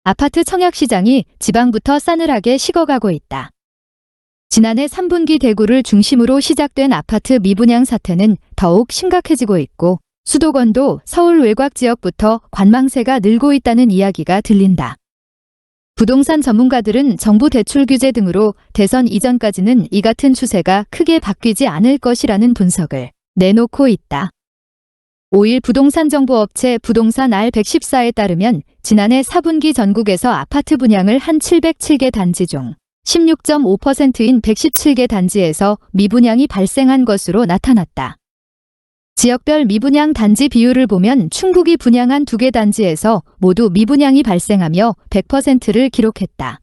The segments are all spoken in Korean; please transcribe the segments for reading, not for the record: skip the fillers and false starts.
아파트 청약 시장이 지방부터 싸늘하게 식어가고 있다. 지난해 3분기 대구를 중심으로 시작된 아파트 미분양 사태는 더욱 심각해지고 있고 수도권도 서울 외곽 지역부터 관망세가 늘고 있다는 이야기가 들린다. 부동산 전문가들은 정부 대출 규제 등으로 대선 이전까지는 이 같은 추세가 크게 바뀌지 않을 것이라는 분석을 내놓고 있다. 5일 부동산 정보업체 부동산 R114에 따르면 지난해 4분기 전국에서 아파트 분양을 한 707개 단지 중 16.5%인 117개 단지에서 미분양이 발생한 것으로 나타났다. 지역별 미분양 단지 비율을 보면 충북이 분양한 2개 단지에서 모두 미분양이 발생하며 100%를 기록했다.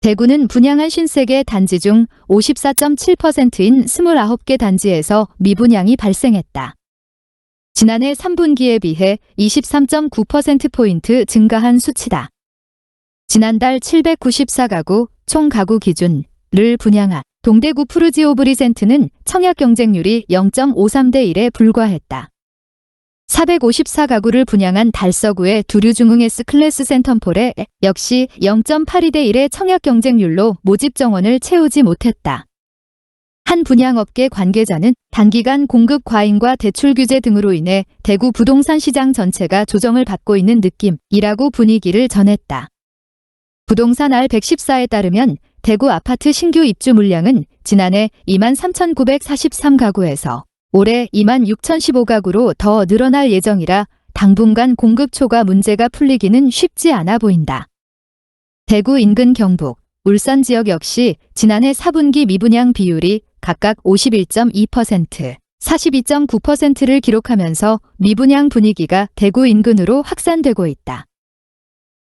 대구는 분양한 53개 단지 중 54.7%인 29개 단지에서 미분양이 발생했다. 지난해 3분기에 비해 23.9%포인트 증가한 수치다. 지난달 794가구 총 가구 기준을 분양한 동대구 푸르지오브리젠트는 청약 경쟁률이 0.53대 1에 불과했다. 454가구를 분양한 달서구의 두류중흥 S클래스 센텀폴에 역시 0.82대 1의 청약 경쟁률로 모집 정원을 채우지 못했다. 한 분양업계 관계자는 단기간 공급 과잉과 대출 규제 등으로 인해 대구 부동산 시장 전체가 조정을 받고 있는 느낌이라고 분위기를 전했다. 부동산 R114에 따르면 대구 아파트 신규 입주 물량은 지난해 23,943가구에서 올해 26,015가구로 더 늘어날 예정이라 당분간 공급 초과 문제가 풀리기는 쉽지 않아 보인다. 대구 인근 경북, 울산 지역 역시 지난해 4분기 미분양 비율이 각각 51.2%, 42.9%를 기록하면서 미분양 분위기가 대구 인근으로 확산되고 있다.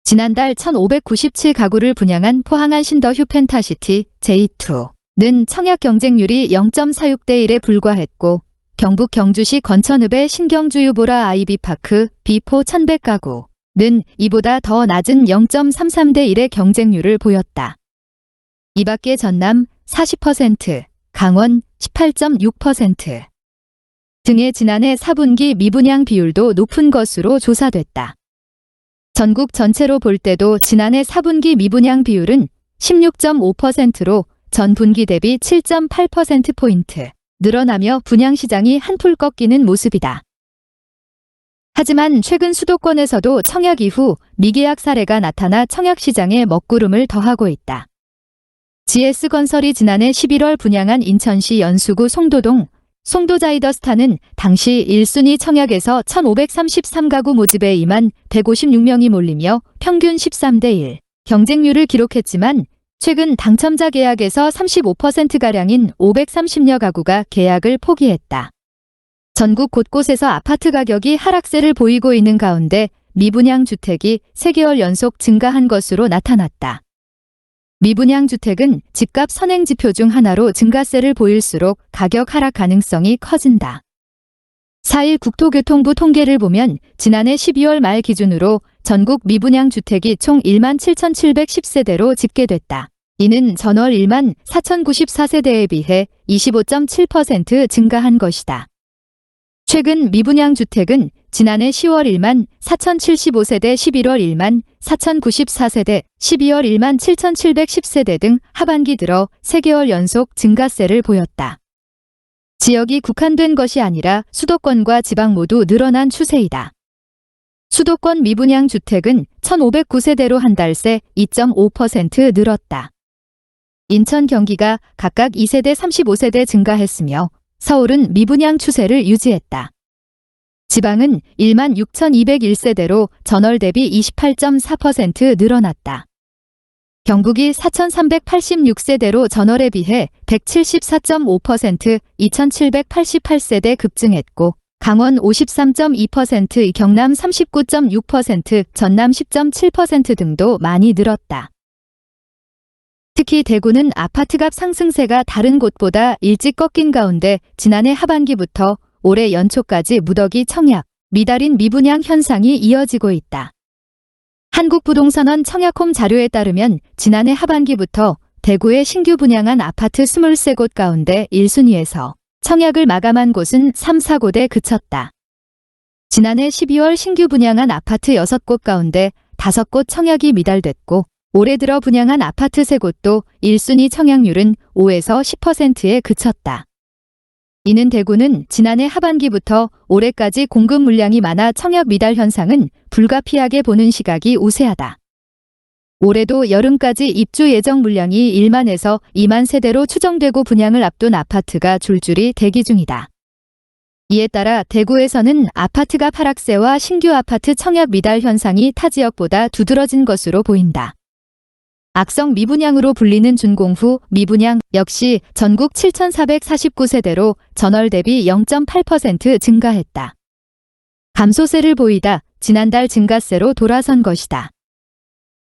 지난달 1,597가구를 분양한 포항안 신더 휴펜타시티 J2는 청약 경쟁률이 0.46대 1에 불과했고 경북 경주시 건천읍의 신경주 유보라 아이비파크 B4 1,100가구는 이보다 더 낮은 0.33대 1의 경쟁률을 보였다. 이 밖에 전남 40%, 강원 18.6% 등의 지난해 4분기 미분양 비율도 높은 것으로 조사됐다. 전국 전체로 볼 때도 지난해 4분기 미분양 비율은 16.5%로 전 분기 대비 7.8%포인트 늘어나며 분양시장이 한풀 꺾이는 모습이다. 하지만 최근 수도권에서도 청약 이후 미계약 사례가 나타나 청약시장에 먹구름을 더하고 있다. GS건설이 지난해 11월 분양한 인천시 연수구 송도동 송도자이더스타는 당시 1순위 청약에서 1,533가구 모집에 2156명이 몰리며 평균 13대 1 경쟁률을 기록했지만 최근 당첨자 계약에서 35%가량인 530여 가구가 계약을 포기했다. 전국 곳곳에서 아파트 가격이 하락세를 보이고 있는 가운데 미분양 주택이 3개월 연속 증가한 것으로 나타났다. 미분양 주택은 집값 선행 지표 중 하나로 증가세를 보일수록 가격 하락 가능성이 커진다. 4일 국토교통부 통계를 보면 지난해 12월 말 기준으로 전국 미분양 주택이 총 17,710세대로 집계됐다. 이는 전월 14,094세대에 비해 25.7% 증가한 것이다. 최근 미분양 주택은 지난해 10월 14,075세대, 11월 14,094세대, 12월 17,710세대 등 하반기 들어 3개월 연속 증가세를 보였다. 지역이 국한된 것이 아니라 수도권과 지방 모두 늘어난 추세이다. 수도권 미분양 주택은 1,509세대로 한 달 새 2.5% 늘었다. 인천, 경기가 각각 2세대, 35세대 증가했으며 서울은 미분양 추세를 유지했다. 지방은 16,201세대로 전월 대비 28.4% 늘어났다. 경북이 4,386세대로 전월에 비해 174.5%, 2,788세대 급증했고 강원 53.2%, 경남 39.6%, 전남 10.7% 등도 많이 늘었다. 특히 대구는 아파트값 상승세가 다른 곳보다 일찍 꺾인 가운데 지난해 하반기부터 올해 연초까지 무더기 청약, 미달인 미분양 현상이 이어지고 있다. 한국부동산원 청약홈 자료에 따르면 지난해 하반기부터 대구에 신규 분양한 아파트 23곳 가운데 1순위에서 청약을 마감한 곳은 3, 4곳에 그쳤다. 지난해 12월 신규 분양한 아파트 6곳 가운데 5곳 청약이 미달됐고 올해 들어 분양한 아파트 3곳도 1순위 청약률은 5에서 10%에 그쳤다. 이는 대구는 지난해 하반기부터 올해까지 공급 물량이 많아 청약 미달 현상은 불가피하게 보는 시각이 우세하다. 올해도 여름까지 입주 예정 물량이 1만에서 2만 세대로 추정되고 분양을 앞둔 아파트가 줄줄이 대기 중이다. 이에 따라 대구에서는 아파트값 하락세와 신규 아파트 청약 미달 현상이 타 지역보다 두드러진 것으로 보인다. 악성 미분양으로 불리는 준공후 미분양 역시 전국 7,449세대로 전월 대비 0.8% 증가했다. 감소세를 보이다 지난달 증가세로 돌아선 것이다.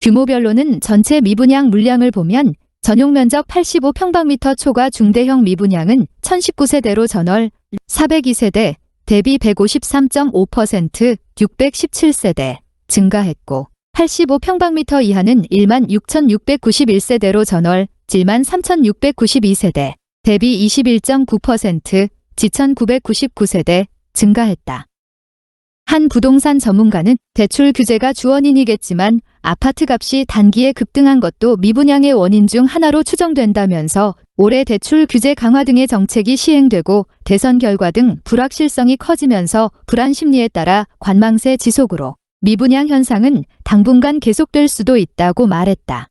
규모별로는 전체 미분양 물량을 보면 전용 면적 85평방미터 초과 중대형 미분양은 1,019세대로 전월 402세대 대비 153.5% 617세대 증가했고 85평방미터 이하는 1만 6,691세대로 전월 7만 3,692세대 대비 21.9% 7,999세대 증가했다. 한 부동산 전문가는 대출 규제가 주원인이겠지만 아파트 값이 단기에 급등한 것도 미분양의 원인 중 하나로 추정된다면서 올해 대출 규제 강화 등의 정책이 시행되고 대선 결과 등 불확실성이 커지면서 불안 심리에 따라 관망세 지속으로 미분양 현상은 당분간 계속될 수도 있다고 말했다.